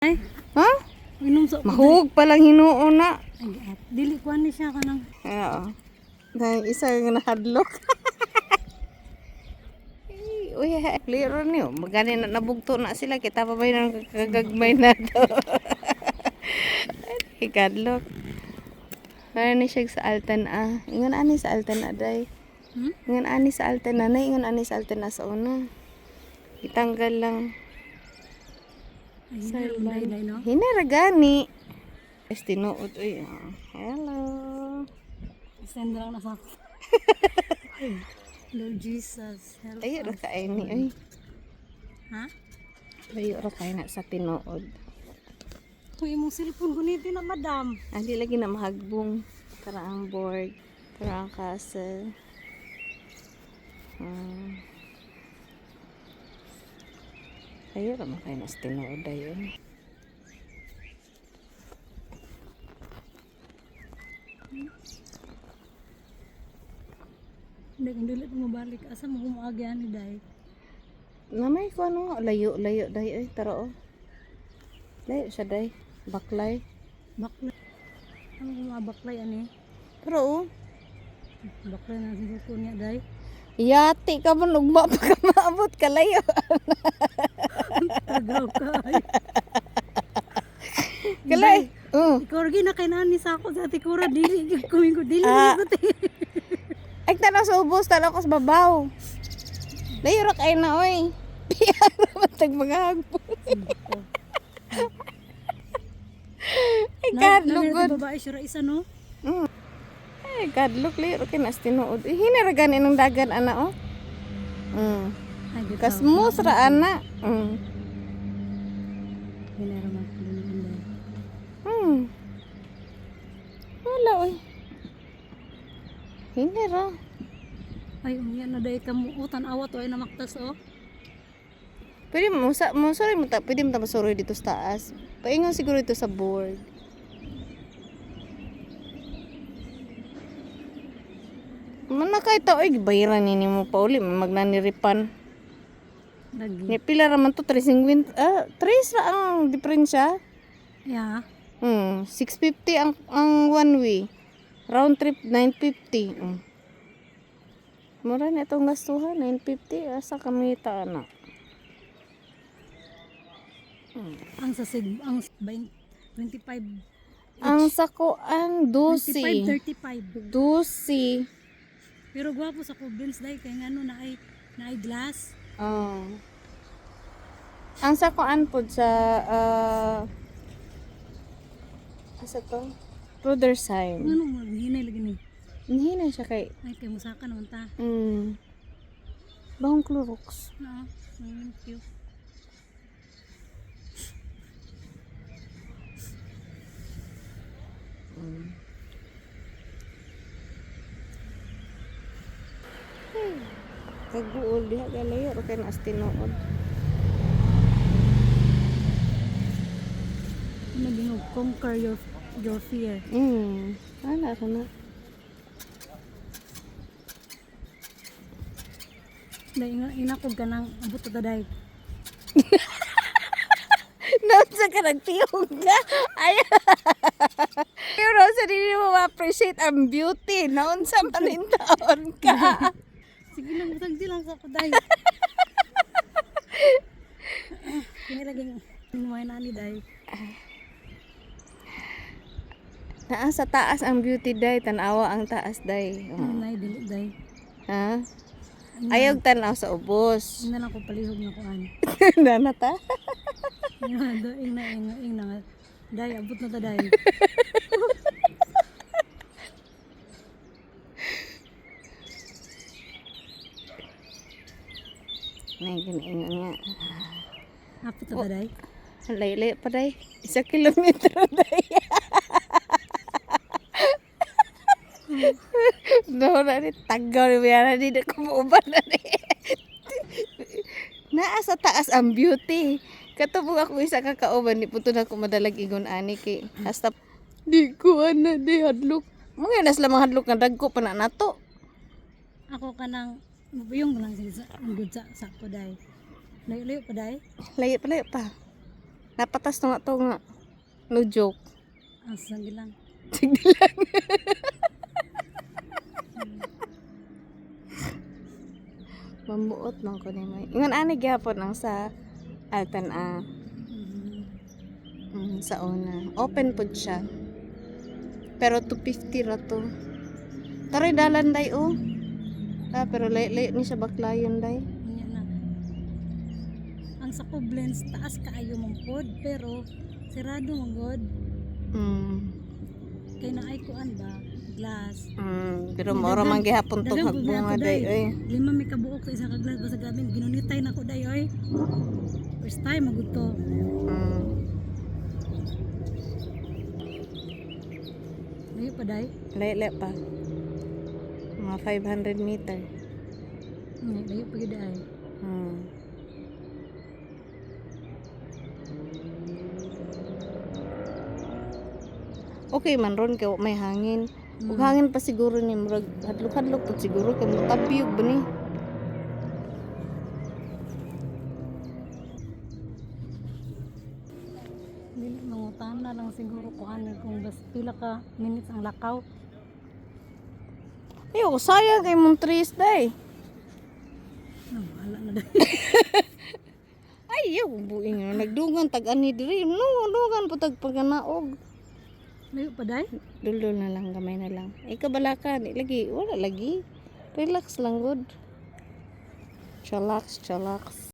Ay, Ha? inom sa Mahug palang hinuon na. Ay, dili ko ani siya kanang. Oo. Dahil isa nga nahadlok. Uy, liro niyo. Magani na nabugto na sila. Kita pa ba yung kagagmay na to? Ikadlok. Para ni siya sa altan Ingon ani sa altan day. Ingon ani sa altan na. Ingon ani sa altan sa una. Itanggal lang. Ay, day no. Hinaragani. Tinuod. Uy. Hello. Send lang na sa ako. Lord Jesus, help Ayo ra us. kain ni. Uy. Ha? Ayo ra kain na sa tinuod. Uy, imong cellphone gunitin na madam. Ali lagi na mahagbong. Tara ang board. Tara ang castle. Ayo ra makain na sa tinuod ayon. Dili ko mabalik. Asa mo kumaagi ani day? Namay ko ano, layo day ay tara oh. Layo siya day. Baklay. Baklay. Ano kumabaklay ani? Pero oh, Baklay na sa ko niya day. yati ka man ugma pa ka maabot ka layo. Tagaw ka. Ay. Kalay. Ikaw rin na kainani sa ako sa tikura. Dili kumingo. Dili Ah. ko te. Ay tanaw sa ubos, tanaw ko sa babaw. Layo ra kay na oy. Piyara matag mga hagpo. Ay kadlok good. Babae siya isa no? Ay kadlok layo ra kay na sa tinuod. Hinaragan inong dagan ana oh. Ay, bitaw. Kasmos ra ana. Hinaraman ko din ang day. Wala oy. Hinara. Ay, umiyan na day kamuutan awat o ay namaktas o. Pwede mo sorry mo ta, pwede mo ta masoroy dito sa taas. Paingon siguro dito sa board. Man na kahit oy bayaran ni mo pa uli magnaniripan. Lagi. Ni pila ra man to 350. 3 ra ang diferensya. Ya. 650 ang one way. Round trip 950. Mura na itong gastuhan 950 asa kamita na. Ang sasig, ang 25. Ang sakuan 25, 12. 35. 12. Pero gwapo sa Vince day kay ngano na ay glass. Ang sakuan pod sa asa to? Brother sign. Ngano mo hinay lagi ni. Hina siya kay Ay kay musaka naman ta. Bahong Clorox. No. Thank you. Kaguol diha galayo ro kay nas tinuod. Naging conquer your fear. Ana ra na. Day ina ko ganang abot ta day. Naunsa ka nagtiyog ka? Ay. Pero sa dili mo ma-appreciate ang beauty. Naunsa man in taon ka. Sige lang butang lang sa day. Kaya laging inuway na ni day. Naa sa taas ang beauty day, tanawa ang taas day. Nay dili day. Ha? Ayog tanaw sa ubos. Ina lang ko palihog na kuan. Nanata. Ing na day abot na ta day. Nay ginaingon nga. Apit ta day. Laylay pa day. 1 kilometro day. No, na ni tagaw ni Biara di ko muuban na ni. Naa sa taas ang beauty. Katubog ako isa ka kauban ni puto na ko madalag ingon ani kay hasta di ko ana di hadlok. Mga nas lamang hadlok nga dagko pa na nato. Ako kanang mabuyong lang sa good sa ko day. Layo pa day. Layo pa layo pa. Napatas na nga to nga. No joke. Asa gilang. Sige lang. Mamuot man ko ni may. Ingon ani gyapon ang sa Altan sa una. Open pod siya. Pero 250 ra to. Taray dalan day oh. Pero layo ni sa baklayon day. Nya na. Ang sa Koblenz taas kaayo mong pod pero sirado mong god. Kay na ay kuan ba glass. Pero mora man gihapon tong hagbunga day oy. Lima may kabuok sa isa ka glass basta gabi ginunitay na ko day oy. First time magud to. Layo pa day. Layo pa. Mga 500 meter. Layo pa gid ay. Okay man ron kay may hangin. Ug hangin pa siguro ni murag hadlok-hadlok pud siguro kay mutabyog ba ni. Dili mangutan na lang siguro kung bas pila ka minutes ang lakaw. Ayo, sayang kay mong trees day. Wala na day. Ay, buing na nagdugan tag-ani diri. No, dugan po tag pagkanaog. Layo pa day. Dulol na lang, gamay na lang. Ay, kabalakan. Lagi, wala lagi. Relax lang, good. Chillax, chillax.